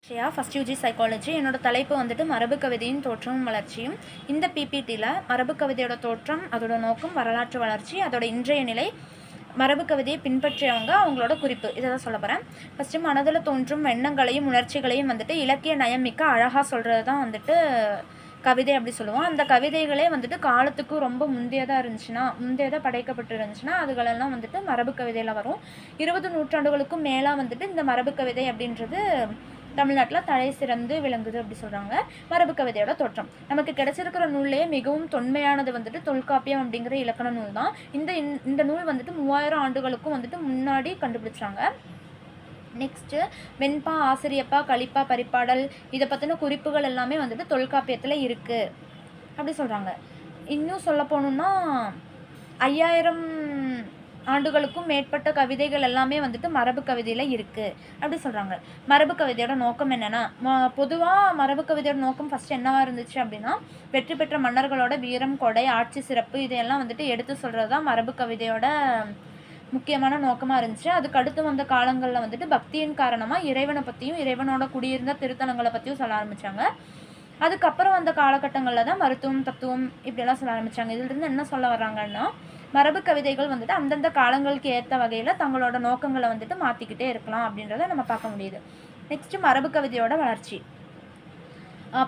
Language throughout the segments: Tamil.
Jaya first UG psychology. என்னோட தலைப்பு வந்துட்டு மரபு கவிதையின் தோற்றமும் வளர்ச்சியும். இந்த பிபிடியில் மரபு கவிதையோட தோற்றம், அதோட நோக்கம், வரலாற்று வளர்ச்சி, அதோட இன்றைய நிலை, மரபு கவிதையை பின்பற்றியவங்க, அவங்களோட குறிப்பு, இதை தான் சொல்ல போகிறேன். ஃபஸ்ட்டு மனதில் தோன்றும் எண்ணங்களையும் உணர்ச்சிகளையும் வந்துட்டு இலக்கிய நயம் மிக்க அழகாக சொல்கிறது தான் வந்துட்டு கவிதை அப்படி சொல்லுவோம். அந்த கவிதைகளே வந்துட்டு காலத்துக்கு ரொம்ப முந்தையதாக படைக்கப்பட்டு இருந்துச்சுன்னா அதுகளெல்லாம் வந்துட்டு மரபு கவிதையில் வரும். 20 நூற்றாண்டுகளுக்கும் மேலாக வந்துட்டு இந்த மரபு கவிதை அப்படின்றது தமிழ்நாட்டில் தலை சிறந்து விளங்குது அப்படி சொல்கிறாங்க. மரபு கவிதையோட தோற்றம் நமக்கு கிடைச்சிருக்கிற நூல்லையே மிகவும் தொன்மையானது வந்துட்டு தொல்காப்பியம் அப்படிங்கிற இலக்கண நூல் தான். இந்த நூல் வந்துட்டு 3000 ஆண்டுகளுக்கும் வந்துட்டு முன்னாடி கண்டுபிடிச்சாங்க. நெக்ஸ்ட்டு வெண்பா, ஆசிரியப்பா, கலிப்பா, பரிப்பாடல், இதை பற்றின குறிப்புகள் எல்லாமே வந்துட்டு தொல்காப்பியத்தில் இருக்குது அப்படி சொல்கிறாங்க. இன்னும் சொல்ல போகணுன்னா 5000 ஆண்டுகளுக்கும் மேற்பட்ட கவிதைகள் எல்லாமே வந்துட்டு மரபு கவிதையில் இருக்குது அப்படி சொல்கிறாங்க. மரபு கவிதையோட நோக்கம் என்னென்னா, பொதுவாக மரபு கவிதையோட நோக்கம் ஃபஸ்ட்டு என்னவாக இருந்துச்சு அப்படின்னா, வெற்றி பெற்ற மன்னர்களோட வீரம், கொடை, ஆட்சி சிறப்பு இதையெல்லாம் வந்துட்டு எடுத்து சொல்கிறது தான் மரபு கவிதையோட முக்கியமான நோக்கமாக இருந்துச்சு. அதுக்கு அடுத்து வந்த காலங்களில் வந்துட்டு பக்தியின் காரணமாக இறைவனை பற்றியும் இறைவனோட குடியிருந்த திருத்தலங்களை பற்றியும் சொல்ல ஆரம்பித்தாங்க. அதுக்கப்புறம் வந்த காலகட்டங்களில் தான் மருத்துவம், தத்துவம் இப்படியெல்லாம் சொல்ல ஆரம்பித்தாங்க. இதிலிருந்து என்ன சொல்ல வர்றாங்கன்னா, மரபு கவிதைகள் வந்துட்டு அந்தந்த காலங்களுக்கு ஏற்ற வகையில் தங்களோட நோக்கங்களை வந்துட்டு மாற்றிக்கிட்டே இருக்கலாம் அப்படின்றத நம்ம பார்க்க முடியுது. நெக்ஸ்ட்டு மரபு கவிதையோட வளர்ச்சி.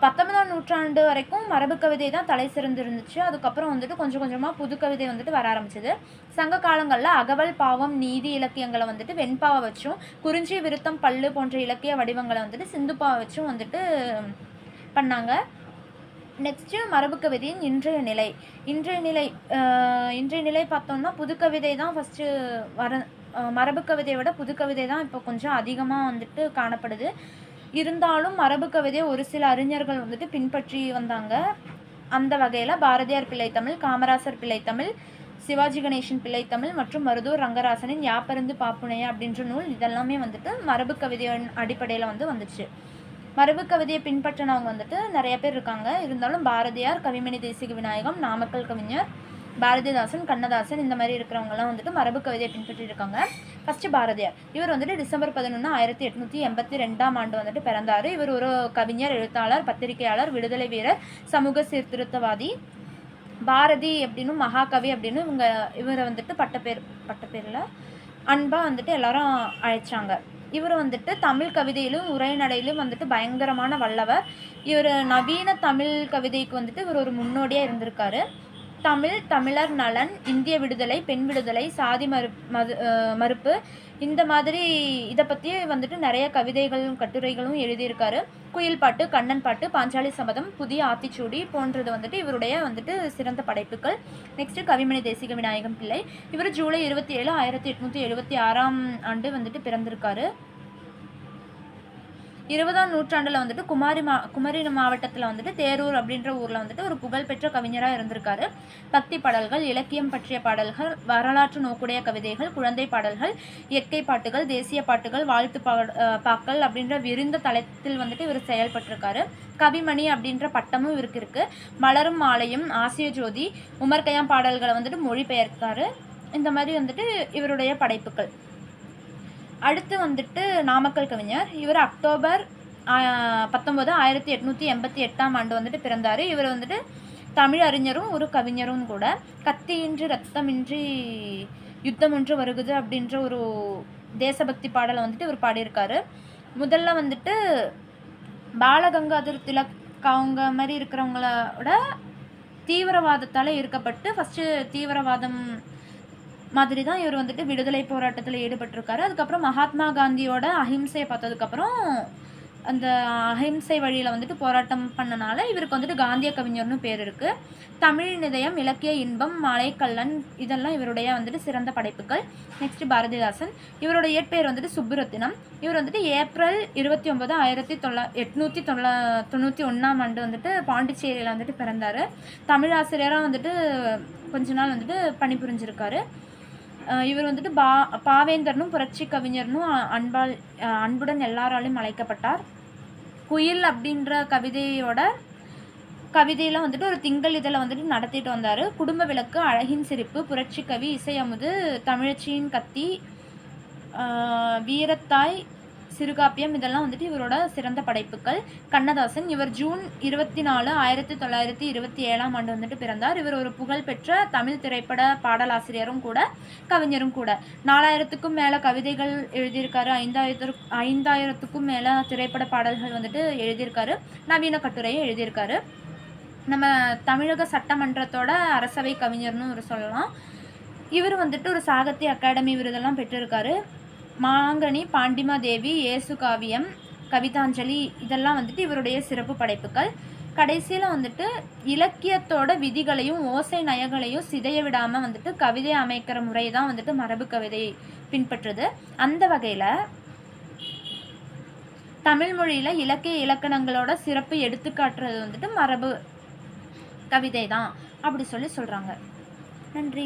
19ஆம் நூற்றாண்டு வரைக்கும் மரபு கவிதை தான் தலை சிறந்து இருந்துச்சு. அதுக்கப்புறம் வந்துட்டு கொஞ்சம் கொஞ்சமாக புது கவிதை வந்துட்டு வர ஆரம்பிச்சது. சங்க காலங்களில் அகவல், பாவம், நீதி இலக்கியங்களை வந்துட்டு வெண்பாவை வச்சும், குறிஞ்சி, விருத்தம், பல்லு போன்ற இலக்கிய வடிவங்களை வந்துட்டு சிந்துப்பாவை வச்சும் வந்துட்டு பண்ணாங்க. நெக்ஸ்ட்டு மரபு கவிதையின் இன்றைய நிலை பார்த்தோம்னா புதுக்கவிதை தான் ஃபஸ்ட்டு மரபு கவிதையை விட புதுக்கவிதை தான் இப்போ கொஞ்சம் அதிகமாக வந்துட்டு காணப்படுது. இருந்தாலும் மரபு கவிதையை ஒரு சில அறிஞர்கள் வந்துட்டு பின்பற்றி வந்தாங்க. அந்த வகையில் பாரதியார் பிள்ளைத்தமிழ், காமராசர் பிள்ளைத்தமிழ், சிவாஜி கணேசன் பிள்ளைத்தமிழ் மற்றும் மருதூர் ரங்கராசனின் யாப்பருந்து பாப்புனையா அப்படின்ற நூல் இதெல்லாமே வந்துட்டு மரபு கவிதையின் அடிப்படையில் வந்துச்சு. மரபு கவிதையை பின்பற்றினவங்க வந்துட்டு நிறைய பேர் இருக்காங்க. இருந்தாலும் பாரதியார், கவிமணி தேசிக விநாயகம், நாமக்கல் கவிஞர், பாரதிதாசன், கண்ணதாசன் இந்த மாதிரி இருக்கிறவங்கலாம் வந்துட்டு மரபு கவிதையை பின்பற்றி இருக்காங்க. ஃபஸ்ட்டு பாரதியார். இவர் வந்துட்டு டிசம்பர் 11, 1882ஆம் ஆண்டு வந்துட்டு பிறந்தார். இவர் ஒரு கவிஞர், எழுத்தாளர், பத்திரிகையாளர், விடுதலை வீரர், சமூக சீர்திருத்தவாதி. பாரதி அப்படின்னு மகாகவி அப்படின்னு இவரை வந்துட்டு பட்டப்பேரில் அன்பாக வந்துட்டு எல்லாரும் அழைச்சாங்க. இவர் வந்துட்டு தமிழ் கவிதையிலும் உரைநடையிலும் வந்துட்டு பயங்கரமான வல்லவர். இவர் நவீன தமிழ் கவிதைக்கு வந்துட்டு இவர் ஒரு முன்னோடியாக இருந்திருக்காரு. தமிழர் நலன், இந்திய விடுதலை, பெண் விடுதலை, சாதி மறுப்பு இந்த மாதிரி இதை பற்றி வந்துட்டு நிறைய கவிதைகளும் கட்டுரைகளும் எழுதியிருக்காரு. குயில் பாட்டு, கண்ணன் பாட்டு, பாஞ்சாலி சபதம், புதிய ஆத்திச்சூடி போன்றது வந்துட்டு இவருடைய வந்துட்டு சிறந்த படைப்புகள். நெக்ஸ்ட்டு கவிமணி தேசிக விநாயகம் பிள்ளை. இவர் ஜூலை 27, 1876ஆம் ஆண்டு வந்துட்டு பிறந்திருக்காரு. 20ஆம் நூற்றாண்டில் வந்துட்டு குமரி மாவட்டத்தில் வந்துட்டு தேரூர் அப்படின்ற ஊரில் வந்துட்டு ஒரு புகழ்பெற்ற கவிஞராக இருந்திருக்காரு. பக்தி பாடல்கள், இலக்கியம் பற்றிய பாடல்கள், வரலாற்று நோக்குடைய கவிதைகள், குழந்தை பாடல்கள், இயற்கை பாட்டுகள், தேசிய பாட்டுகள், வாழ்த்து பாக்கள் அப்படின்ற விரிந்த தளத்தில் வந்துட்டு இவர் செயல்பட்டிருக்காரு. கவிமணி அப்படின்ற பட்டமும் இவருக்கு இருக்குது. மலரும் மாலையும், ஆசிய ஜோதி, உமர் கயாம் பாடல்களை வந்துட்டு மொழிபெயர்த்தாரு. இந்த மாதிரி வந்துட்டு இவருடைய படைப்புகள். அடுத்து வந்துட்டு நாமக்கல் கவிஞர். இவர் அக்டோபர் 19, 1888ஆம் ஆண்டு வந்துட்டு பிறந்தார். இவர் வந்துட்டு தமிழ் அறிஞரும் ஒரு கவிஞரும் கூட. கத்தியின்றி ரத்தமின்றி யுத்தம் ஒன்று வருகுது அப்படின்ற ஒரு தேசபக்தி பாடலை வந்துட்டு இவர் பாடியிருக்காரு. முதல்ல வந்துட்டு பாலகங்காதர் திலக் அவங்க மாதிரி இருக்கிறவங்களோட தீவிரவாதத்தால் ஈர்க்கப்பட்டு ஃபஸ்ட்டு தீவிரவாதம் மாதிரி தான் இவர் வந்துட்டு விடுதலை போராட்டத்தில் ஈடுபட்டிருக்காரு. அதுக்கப்புறம் மகாத்மா காந்தியோட அஹிம்சையை பார்த்ததுக்கப்புறம் அந்த அஹிம்சை வழியில் வந்துட்டு போராட்டம் பண்ணனால இவருக்கு வந்துட்டு காந்திய கவிஞர்னு பேர் இருக்குது. தமிழ் நிதயம், இலக்கிய இன்பம், மலைக்கல்லன் இதெல்லாம் இவருடைய வந்துட்டு சிறந்த படைப்புகள். நெக்ஸ்ட் பாரதிதாசன். இவரோட இயற்பெயர் வந்துட்டு சுப்புரத்தினம். இவர் வந்துட்டு ஏப்ரல் 29, 1891ஆம் ஆண்டு வந்துட்டு பாண்டிச்சேரியில் வந்துட்டு பிறந்தார். தமிழ் ஆசிரியராக வந்துட்டு கொஞ்ச நாள் வந்துட்டு பணிபுரிஞ்சிருக்காரு. இவர் வந்துட்டு பாவேந்தர்னும் புரட்சி கவிஞர்னும் அன்புடன் எல்லாராலையும் அழைக்கப்பட்டார். குயில் அப்படின்ற கவிதையில் வந்துட்டு ஒரு திங்கள் இதில் வந்துட்டு நடத்திட்டு வந்தார். குடும்ப விளக்கு, அழகின் சிரிப்பு, புரட்சி கவி, இசை அமுது, தமிழச்சியின் கத்தி, வீரத்தாய், சிறுகாப்பியம் இதெல்லாம் வந்துட்டு இவரோட சிறந்த படைப்புகள். கண்ணதாசன் இவர் ஜூன் 24, 1927ஆம் ஆண்டு வந்துட்டு பிறந்தார். இவர் ஒரு புகழ்பெற்ற தமிழ் திரைப்பட பாடலாசிரியரும் கூட, கவிஞரும் கூட. 4000க்கும் மேல கவிதைகள் எழுதியிருக்காரு. 5000த்துக்கும் மேல திரைப்பட பாடல்கள் வந்துட்டு எழுதியிருக்காரு. நவீன கட்டுரையை எழுதியிருக்காரு. நம்ம தமிழக சட்டமன்றத்தோட அரசவை கவிஞர்னு ஒரு சொல்லலாம். இவர் வந்துட்டு ஒரு சாகித்ய அகாடமி விருதெல்லாம் பெற்றிருக்காரு. மாங்கனி, பாண்டிமா தேவி, இயேசு காவியம், கவிதாஞ்சலி இதெல்லாம் வந்துட்டு இவருடைய சிறப்பு படைப்புகள். கடைசியில் வந்துட்டு இலக்கியத்தோட விதிகளையும் ஓசை நயங்களையும் சிதைய விடாமல் வந்துட்டு கவிதை அமைக்கிற முறை தான் வந்துட்டு மரபு கவிதை பின்பற்றுது. அந்த வகையில் தமிழ் மொழியில் இலக்கிய இலக்கணங்களோட சிறப்பு எடுத்துக்காட்டுறது வந்துட்டு மரபு கவிதை தான் அப்படி சொல்கிறாங்க. நன்றி.